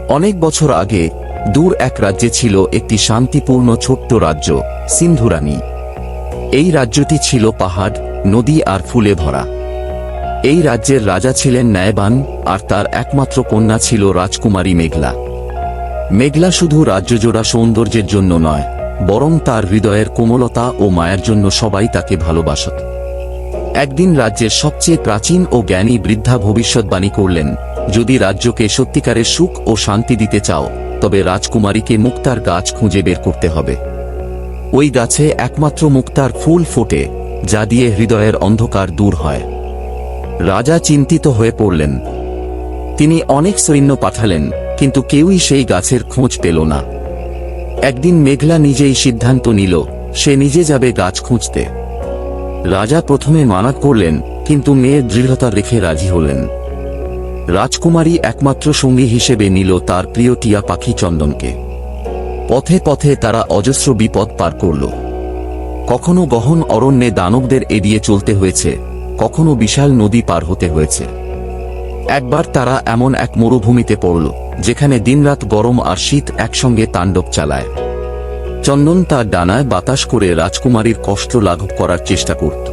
অনেক বছর আগে দূর এক রাজ্যে ছিল একটি শান্তিপূর্ণ ছোট্ট রাজ্য, সিন্ধুরানী। এই রাজ্যটি ছিল পাহাড়, নদী আর ফুলে ভরা। এই রাজ্যের রাজা ছিলেন ন্যায়বান, আর তার একমাত্র কন্যা ছিল রাজকুমারী মেঘলা। মেঘলা শুধু রাজ্যজোড়া সৌন্দর্যের জন্য নয়, বরং তার হৃদয়ের কোমলতা ও মায়ের জন্য সবাই তাকে ভালোবাসত। একদিন রাজ্যের সবচেয়ে প্রাচীন ও জ্ঞানী বৃদ্ধা ভবিষ্যৎবাণী করলেন, যদি রাজ্যকে সত্যিকারের সুখ ও শান্তি দিতে চাও, তবে রাজকুমারীকে মুক্তার গাছ খুঁজে বের করতে হবে। ওই গাছে একমাত্র মুক্তার ফুল ফোটে, যা দিয়ে হৃদয়ের অন্ধকার দূর হয়। রাজা চিন্তিত হয়ে পড়লেন। তিনি অনেক সৈন্য পাঠালেন, কিন্তু কেউই সেই গাছের খোঁজ পেল না। একদিন মেঘলা নিজেই সিদ্ধান্ত নিল, সে নিজে যাবে গাছ খুঁজতে। রাজা প্রথমে মানা করলেন, কিন্তু মেয়ে দৃঢ়তা রেখে রাজি হলেন। রাজকুমারী একমাত্র সঙ্গী হিসেবে নিল তার প্রিয় টিয়া পাখি চন্দনকে। পথে পথে তারা অজস্র বিপদ পার করল। কখনো গহন অরণ্যে দানবদের এড়িয়ে চলতে হয়েছে, কখনো বিশাল নদী পার হতে হয়েছে। একবার তারা এমন এক মরুভূমিতে পড়ল, যেখানে দিনরাত গরম আর শীত একসঙ্গে তাণ্ডব চালায়। চন্দন তার ডানায় বাতাস করে রাজকুমারীর কষ্ট লাঘব করার চেষ্টা করত।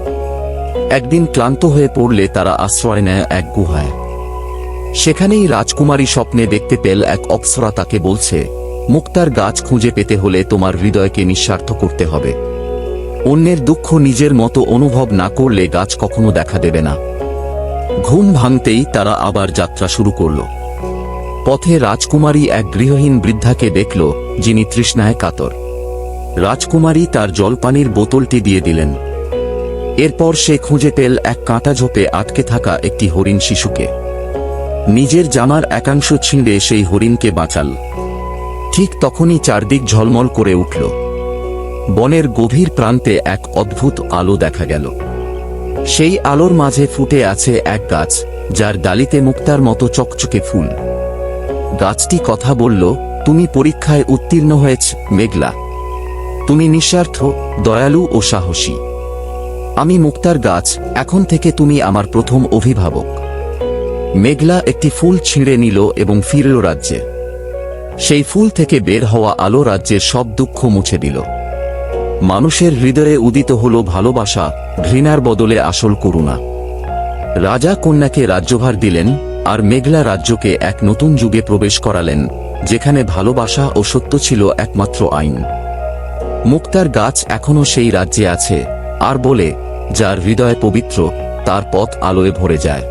একদিন ক্লান্ত হয়ে পড়লে তারা আশ্রয় নেয় এক গুহায়। সেখানেই রাজকুমারী স্বপ্নে দেখতে পেল এক অপ্সরা তাকে বলছে, মুক্তার গাছ খুঁজে পেতে হলে তোমার হৃদয়কে নিঃস্বার্থ করতে হবে। অন্যের দুঃখ নিজের মতো অনুভব না করলে গাছ কখনো দেখা দেবে না। ঘুম ভাঙতেই তারা আবার যাত্রা শুরু করল। পথে রাজকুমারী এক গৃহহীন বৃদ্ধাকে দেখল, যিনি তৃষ্ণায় কাতর। রাজকুমারী তার জলপানির বোতলটি দিয়ে দিলেন। এরপর সে খুঁজে পেল এক কাঁটা ঝোপে আটকে থাকা একটি হরিণ শিশুকে। নিজের জামার একাংশ ছিঁড়ে সেই হরিণকে বাঁচাল। ঠিক তখনই চারদিক ঝলমল করে উঠল। বনের গভীর প্রান্তে এক অদ্ভুত আলো দেখা গেল। সেই আলোর মাঝে ফুটে আছে এক গাছ, যার ডালিতে মুক্তার মতো চকচকে ফুল। গাছটি কথা বলল, তুমি পরীক্ষায় উত্তীর্ণ হয়েছ মেঘলা। তুমি নিঃস্বার্থ, দয়ালু ও সাহসী। আমি মুক্তার গাছ, এখন থেকে তুমি আমার প্রথম অভিভাবক। মেঘলা একটি ফুল ছিঁড়ে নিল এবং ফিরল রাজ্যে। সেই ফুল থেকে বের হওয়া আলো রাজ্যের সব দুঃখ মুছে দিল। মানুষের হৃদয়ে উদিত হল ভালোবাসা, ঘৃণার বদলে আসল করুণা। রাজা কন্যাকে রাজ্যভার দিলেন, আর মেঘলা রাজ্যকে এক নতুন যুগে প্রবেশ করালেন, যেখানে ভালোবাসা ও সত্য ছিল একমাত্র আইন। মুক্তার গাছ এখনো সেই রাজ্যে আছে, আর বলে, যার হৃদয় পবিত্র, তার পথ আলোয় ভরে যায়।